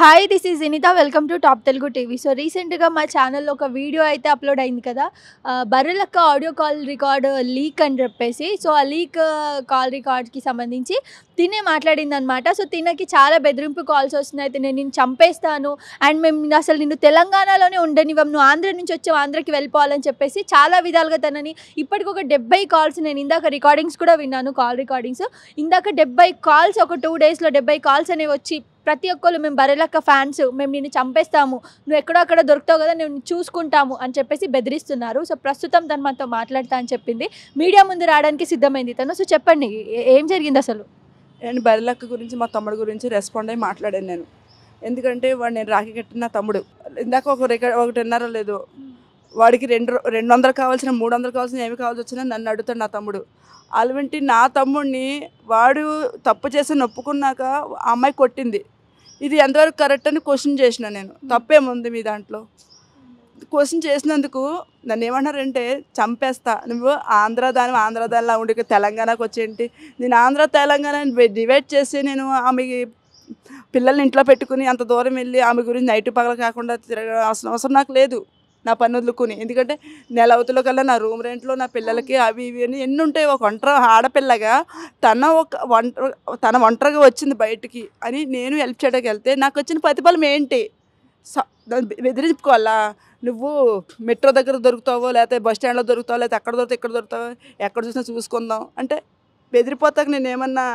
Hi this is Vineetha welcome to top Telugu TV. So రీసెంట్గా మా ఛానల్లో ఒక వీడియో అయితే అప్లోడ్ అయింది కదా, Barrelakka audio call record leak అని చెప్పేసి. సో ఆ లీక్ కాల్ రికార్డ్కి సంబంధించి తినే మాట్లాడింది అనమాట. సో తినకి చాలా బెదిరింపు కాల్స్ వస్తున్నాయి, అయితే నేను నిన్ను చంపేస్తాను అండ్ మేము అసలు నిన్ను తెలంగాణలోనే ఉండనివ్వం, నువ్వు ఆంధ్ర నుంచి వచ్చావు ఆంధ్రకి వెళ్ళిపోవాలని చెప్పేసి చాలా విధాలుగా తనని ఇప్పటికొక 70 కాల్స్, నేను ఇందాక రికార్డింగ్స్ కూడా విన్నాను, కాల్ రికార్డింగ్స్. ఇందాక 70 కాల్స్, ఒక 2 డేస్లో 70 కాల్స్ అనేవి వచ్చి ప్రతి ఒక్కరు మేము బర్రెలక్క ఫ్యాన్స్, మేము నిన్ను చంపేస్తాము, నువ్వు ఎక్కడో అక్కడ దొరుకుతావు కదా, నేను చూసుకుంటాము అని చెప్పేసి బెదిరిస్తున్నారు. సో ప్రస్తుతం తను మనతో మాట్లాడతా అని చెప్పింది, మీడియా ముందు రావడానికి సిద్ధమైంది తను. సో చెప్పండి ఏం జరిగింది అసలు? నేను బర్రెలక్క గురించి మా తమ్ముడు గురించి రెస్పాండ్ అయ్యి మాట్లాడాను నేను. ఎందుకంటే వాడు నేను రాఖీ కట్టిన తమ్ముడు. ఇందాక ఒకటిన్నర లేదు, వాడికి 200 కావాల్సిన 300 కావాల్సిన ఏమి కావాల్సి వచ్చినా నన్ను అడుగుతాడు నా తమ్ముడు. అలాంటి నా తమ్ముడిని వాడు తప్పు చేసి నొప్పుకున్నాక ఆ అమ్మాయి కొట్టింది. ఇది ఎంతవరకు కరెక్ట్ అని క్వశ్చన్ చేసిన నేను. తప్పేముంది మీ దాంట్లో? క్వశ్చన్ చేసినందుకు నన్ను ఏమన్నారంటే చంపేస్తా, నువ్వు ఆంధ్రదానిలా ఉండి తెలంగాణకు వచ్చేంటి, నేను ఆంధ్ర తెలంగాణ డివైడ్ చేసి నేను ఆమెకి పిల్లల్ని ఇంట్లో పెట్టుకుని అంత దూరం వెళ్ళి ఆమె గురించి నైట్ పగల కాకుండా తిరగాల్సిన అవసరం నాకు లేదు. నా పని వదులుకుని, ఎందుకంటే నెల అవతలో కల్లా నా రూమ్ రెంట్లో నా పిల్లలకి అవి ఇవి అని ఎన్ని ఉంటాయి. ఒక ఆడపిల్లగా తన ఒంటరిగా వచ్చింది బయటికి అని నేను హెల్ప్ చేయడానికి వెళ్తే నాకు వచ్చిన ప్రతిఫలం ఏంటి? బెదిరించుకోవాలా? నువ్వు మెట్రో దగ్గర దొరుకుతావో, లేకపోతే బస్ స్టాండ్లో దొరుకుతావో, లేకపోతే అక్కడ దొరుకుతావు ఇక్కడ దొరుకుతావో, ఎక్కడ చూసినా చూసుకుందాం అంటే బెదిరిపోతాక నేను ఏమన్నా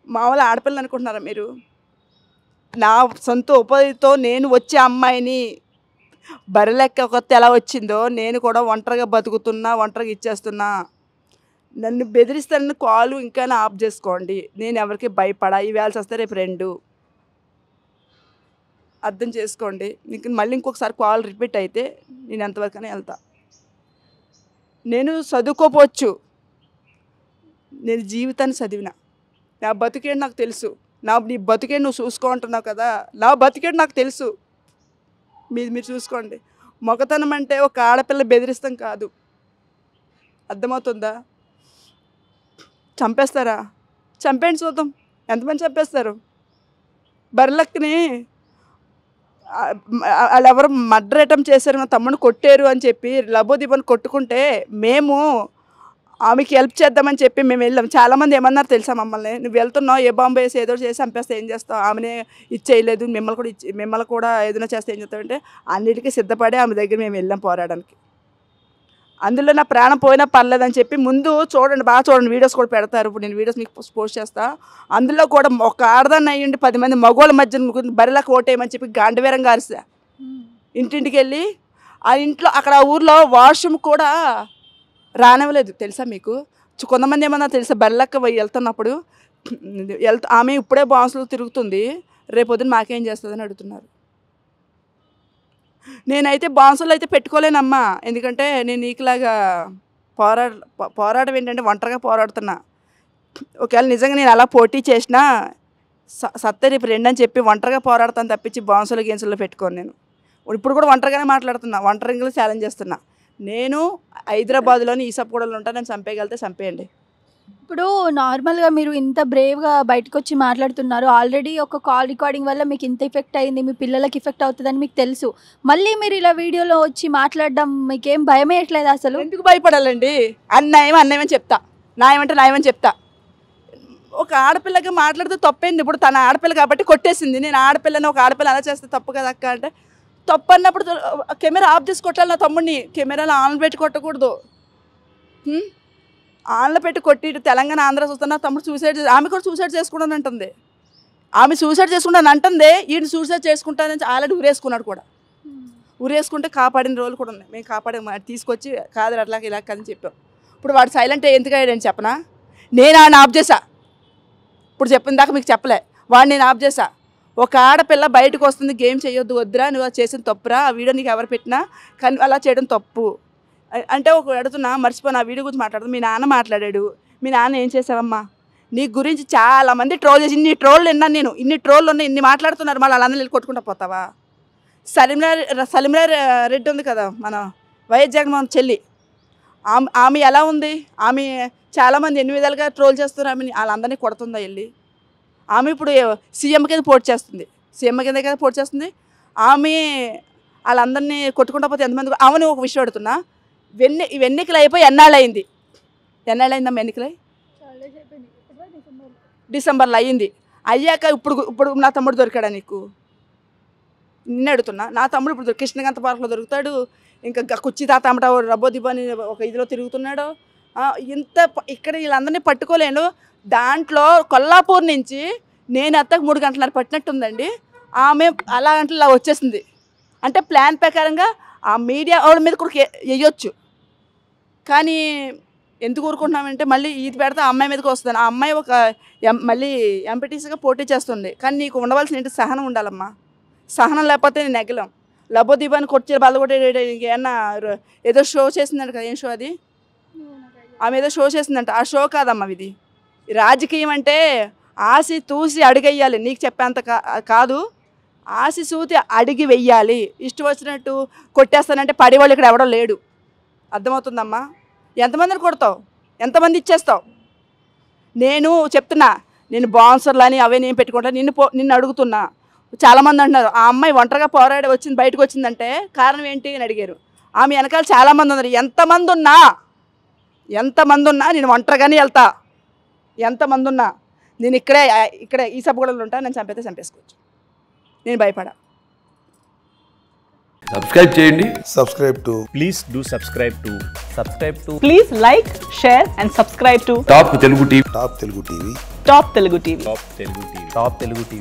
మామూలు ఆడపిల్ల అనుకుంటున్నారా మీరు? నా సొంత ఉపాధితో నేను వచ్చే అమ్మాయిని బర్రెలెక్క కొత్త ఎలా వచ్చిందో నేను కూడా ఒంటరిగా బతుకుతున్నా, ఒంటరిగా ఇచ్చేస్తున్నా. నన్ను బెదిరిస్తానని కాలు ఇంకా ఆఫ్ చేసుకోండి. నేను ఎవరికి భయపడా, ఈవేళ వస్తే రేపు 2 అర్థం చేసుకోండి. మళ్ళీ ఇంకొకసారి కాల్ రిపీట్ అయితే నేను ఎంతవరకనే వెళ్తా. నేను చదువుకోపోవచ్చు, నేను జీవితాన్ని చదివిన, నా బతికేంటి నాకు తెలుసు. నీ బతికేంటి నువ్వు చూసుకుంటున్నావు కదా, నా బతికేంటి నాకు తెలుసు. మీరు చూసుకోండి. మొగతనం అంటే ఒక ఆడపిల్ల బెదిరిస్తాం కాదు, అర్థమవుతుందా? చంపేస్తారా? చంపేయండి చూద్దాం ఎంతమంది చంపేస్తారు. బర్రెలక్కని వాళ్ళు ఎవరు మర్డర్ అటెంప్ట్ చేశారు, నా తమ్ముడిని కొట్టారు అని చెప్పి లబోదీపని కొట్టుకుంటే మేము ఆమెకి హెల్ప్ చేద్దామని చెప్పి మేము వెళ్ళాం. చాలామంది ఏమన్నారు తెలుసా మమ్మల్ని, నువ్వు వెళ్తున్నావు ఏ బాంబు వేసి ఏదో చేసి చంపేస్తే ఏం చేస్తావు, ఆమెనే ఇచ్చేయలేదు, మిమ్మల్ని కూడా ఏదైనా చేస్తే ఏం చేస్తామంటే అన్నిటికీ సిద్ధపడి ఆమె దగ్గర మేము వెళ్ళాం పోరాడడానికి. అందులో నా ప్రాణం పోయినా పర్లేదని చెప్పి ముందు చూడండి, బాగా చూడండి, వీడియోస్ కూడా పెడతారు. ఇప్పుడు నేను వీడియోస్ మీకు పోస్ట్ చేస్తా. అందులో కూడా ఒక ఆడదాన్ని అయ్యండి 10 మంది మగవాళ్ళ మధ్య బర్రెలకు ఓటేయమని చెప్పి గాంధీవీరంగా అరిసా. ఇంటింటికి వెళ్ళి ఆ ఇంట్లో అక్కడ ఆ ఊర్లో వాష్రూమ్ కూడా రానివ్వలేదు తెలుసా మీకు. కొంతమంది ఏమన్నా తెలుసా, బర్రెలక్క వెళ్తున్నప్పుడు ఆమె ఇప్పుడే బాన్సులు తిరుగుతుంది, రేపొద్దున మాకేం చేస్తుందని అడుగుతున్నారు. నేనైతే బాన్సులు అయితే పెట్టుకోలేనమ్మా, ఎందుకంటే నేను నీకులాగా పోరాటం ఏంటంటే ఒంటరిగా పోరాడుతున్నా. ఒకవేళ నిజంగా నేను అలా పోటీ చేసినా సత్తే రేపు 2 అని చెప్పి ఒంటరిగా పోరాడతాను తప్పించి బాన్సులు గేన్సుల్లో పెట్టుకోను. నేను ఇప్పుడు కూడా ఒంటరిగానే మాట్లాడుతున్నా, ఒంటరిగా ఛాలెంజ్ చేస్తున్నా. నేను హైదరాబాద్లోని ఈసప్గూడలో ఉంటాను, నేను చంపేయగలితే చంపేయండి. ఇప్పుడు నార్మల్గా మీరు ఇంత బ్రేవ్గా బయటకు వచ్చి మాట్లాడుతున్నారు, ఆల్రెడీ ఒక కాల్ రికార్డింగ్ వల్ల మీకు ఇంత ఎఫెక్ట్ అయింది, మీ పిల్లలకి ఎఫెక్ట్ అవుతుందని మీకు తెలుసు, మళ్ళీ మీరు ఇలా వీడియోలో వచ్చి మాట్లాడడం మీకేం భయమేయట్లేదు అసలు? ఎందుకు భయపడాలండి? అన్యాయం అని చెప్తా, న్యాయం అంటే న్యాయం అని చెప్తా. ఒక ఆడపిల్లగా మాట్లాడితే తప్పేంది? ఇప్పుడు తన ఆడపిల్ల కాబట్టి కొట్టేసింది, నేను ఆడపిల్లని ఒక ఆడపిల్ల అలా చేస్తే తప్పు కదా అక్క అంటే, తప్పు అన్నప్పుడు కెమెరా ఆఫ్ చేసి కొట్టాలి. నా తమ్ముడిని కెమెరాలో ఆన్లో పెట్టి కొట్టకూడదు. ఆన్లో పెట్టి కొట్టి తెలంగాణ ఆంధ్ర చూస్తున్నా తమ్ముడు ఆమె కూడా సూసైడ్ చేసుకుంటాను అంటుంది. ఆమె సూసైడ్ చేసుకుంటాను అంటుంది, ఈయన సూసైడ్ చేసుకుంటానని ఆల్రెడీ ఉరేసుకున్నాడు కూడా. ఉరేసుకుంటే కాపాడిన రోజులు కూడా ఉన్నాయి. మేము కాపాడే తీసుకొచ్చి కాదు అట్లా ఇలా అని చెప్పాం. ఇప్పుడు వాడు సైలెంట్ ఎందుకు అయ్యాడని చెప్పనా? నేను ఆయన ఆఫ్ చేశా. ఇప్పుడు చెప్పిన దాకా మీకు చెప్పలే, వాడు నేను ఆఫ్ చేశా. ఒక ఆడపిల్ల బయటకు వస్తుంది, గేమ్ చేయొద్దు, వద్దురా, నువ్వు చేసిన తప్పురా, ఆ వీడియో నీకు ఎవరు పెట్టినా కానీ అలా చేయడం తప్పు అంటే ఒక అడుగుతున్నా. మర్చిపోయిన ఆ వీడియో గురించి మాట్లాడుతూ మీ నాన్న మాట్లాడాడు, మీ నాన్న ఏం చేసావమ్మా, నీ గురించి చాలామంది ట్రోల్ చేసి ఇన్ని ట్రోళ్ళు విన్నాను నేను, ఇన్ని ట్రోళ్ళు ఉన్నాయి, ఇన్ని మాట్లాడుతున్నారు, మళ్ళీ వాళ్ళందరూ వెళ్ళి కొట్టుకుంటా పోతావా? సలీమా రెడ్డి ఉంది కదా మన వైఎస్ జగన్మోహన్ చెల్లి, ఆమె ఎలా ఉంది? ఆమె చాలామంది ఎన్ని విధాలుగా ట్రోల్ చేస్తున్నారు, ఆమె వాళ్ళందరినీ కొడుతుందా వెళ్ళి? ఆమె ఇప్పుడు సీఎం కింద పోటీ చేస్తుంది. సీఎం కింద కదా పోటీ చేస్తుంది. ఆమె వాళ్ళందరినీ కొట్టుకుంటా పోతే ఎంతమంది ఆమెను ఒక విషయం అడుగుతున్నా, ఇవి ఎన్నికలు అయిపోయి ఎన్నాళ్ళు అయిందమ్మా ఎన్నికలు? డిసెంబర్లో అయ్యింది. అయ్యాక ఇప్పుడు నా తమ్ముడు దొరికాడా నీకు? నిన్నే అడుగుతున్నా. నా తమ్ముడు ఇప్పుడు కృష్ణకాంత పార్క్లో దొరుకుతాడు, ఇంకా కుర్చీ తాత అమ్మట రబ్బోదిబ్బ అని ఒక ఇదిలో తిరుగుతున్నాడు. ఇక్కడ వీళ్ళందరినీ పట్టుకోలేను. దాంట్లో కొల్లాపూర్ నుంచి నేను అత్తకు 3 గంటలన్నర పట్టినట్టుందండి. ఆమె అలా గంటల వచ్చేసింది. అంటే ప్లాన్ ప్రకారంగా ఆ మీడియా వాళ్ళ మీద కూడా వేయొచ్చు, కానీ ఎందుకు ఊరుకుంటున్నామంటే మళ్ళీ ఇది పెడితే ఆ అమ్మాయి మీదకి వస్తుంది. ఆ అమ్మాయి మళ్ళీ ఎంపీటీసీగా పోటీ చేస్తుంది. కానీ నీకు ఉండవలసిన ఏంటి? సహనం ఉండాలమ్మా. సహనం లేకపోతే నేను నెగ్గలేం. లబ్బోదీపాన్ని కొట్టి బల్లగొట్టే ఏమన్నా ఏదో షో చేసిందంట కదా, ఏం షో అది? ఆమె ఏదో షో చేసిందంట. ఆ షో కాదమ్మా ఇది. రాజకీయం అంటే ఆసి తూసి అడిగెయ్యాలి. నీకు చెప్పేంత కాదు, ఆసి సూతి అడిగి వెయ్యాలి. ఇష్టం వచ్చినట్టు కొట్టేస్తానంటే పడేవాళ్ళు ఇక్కడ ఎవడో లేడు. అర్థమవుతుందమ్మా? ఎంతమందిని కొడతావు? ఎంతమంది ఇచ్చేస్తావు? నేను చెప్తున్నా, నేను బాన్సర్లు అని అవే నేను పెట్టుకుంటా. నిన్ను అడుగుతున్నా. చాలామంది అంటున్నారు ఆ అమ్మాయి ఒంటరిగా పోరాడి వచ్చింది, బయటకు వచ్చిందంటే కారణం ఏంటి అని అడిగారు. ఆమె వెనకాల చాలామంది ఉన్నారు. ఎంతమంది ఉన్నా నేను ఒంటరిగానే వెళ్తా. ఎంతమంది ఉన్నా నేను ఇక్కడే ఈ సభగూడలో ఉంటా. నేను చంపేసుకోవచ్చు. నేను భయపడా. సబ్స్క్రైబ్ చేయండి. Please do subscribe to. Please like, share and subscribe to top Telugu TV. Top Telugu TV. Top Telugu TV.